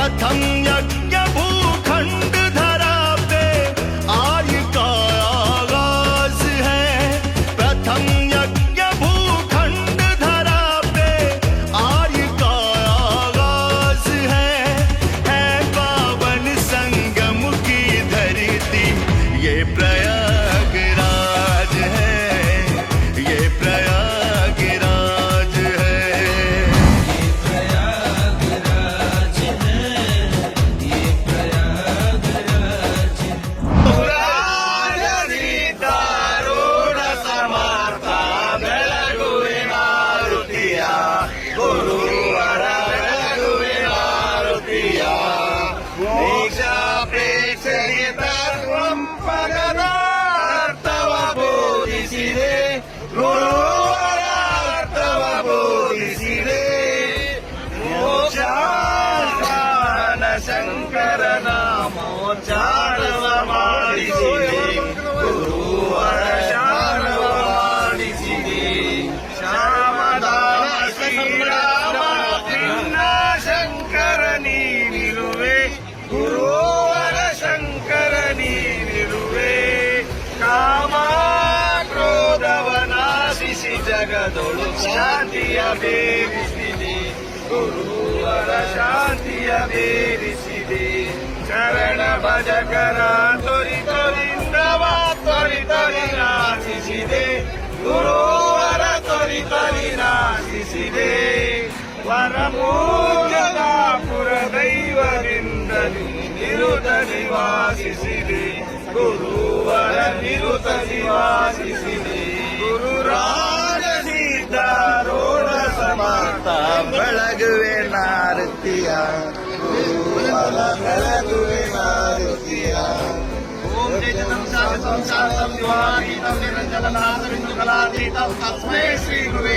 प्रथम यज्ञ भूखंड धरा पे आर्य का आगाज है। प्रथम यज्ञ भूखंड धरा पे आर्य का आगाज है पावन संगम की धरती ये प्रयागराज है, ये प्रयागराज है। ತಾರೂಢ ಸಮರ್ಥ ಬೆಳಗುವೆ ಮಾರುತಿಯ ಗುರುವರ ಬೆಳಗುವೆ ಮಾರುತಿಯ ದೀಕ್ಷಾ ಪ್ರೇಕ್ಷೆಗೆ ತತ್ವಂ ಪದದ ಅರ್ಥವ ಬೋಧಿಸಿದೆ ಗುರುವರ ಅರ್ಥವ ಬೋಧಿಸಿದೆ ಮೋಕ್ಷಾನ ಶಂಕರನ ಮೋಚಾರವ ಮಾಡಿಸಿದೆ ಗುರುವರ ಶಾರವ ಮಾಡಿಸಿದೆ ಶ್ಯಾಮದಾನ ಶ್ರೀರಾಮ ನಿನ್ನ ಶಂಕರ ನೀನಿರುವೆ ಗುರುವರ ಶಂಕರ ನೀನಿರುವೆ ಕಾಮ ಕ್ರೋಧವ ನಾಶಿಸಿ ಜಗದೊಳು ಶಾಂತಿಯ ಬೇರಿಸಿದೆ ಗುರುವರ ಶಾಂತಿಯ ಬೇರಿಸಿದೆ ಶರಣ ಭಜಕರ ತೊರಿ ತೊರಿಂದವ ತೊರಿ ತೊರಿ ನಾಶಿಸಿದೆ ಗುರುವರ ತೊರಿ ತೊರಿ ನಾಶಿಸಿದೆ ವರಮೂರ್ಜನಾಪುರ ದೈವದಿಂದಲೂ ನಿರುತ ನಿವಾಸಿಸಿದೆ ಗುರುವರ ನಿರುತ ನಿವಾಸಿಸಿದೆ ಗುರುರಾಜ ಸಿದ್ಧಾರೂಢ ಸಮರ್ಥ ಬೆಳಗುವೆ ಮಾರುತಿಯ ಗುರುವರ ಬೆಳಗುವೆ ಮಾರುತಿಯ ಓಂ ಜಯತಂ ಶಾಂತಂ ಶಾಂತಂ ದಿವಾತೀತಂ ನಿರಂಜನನಾಥವಿಂದು ಕಲಾತೀತಂ ತಸ್ಮೈ ಶ್ರೀ ಗುರುವೇ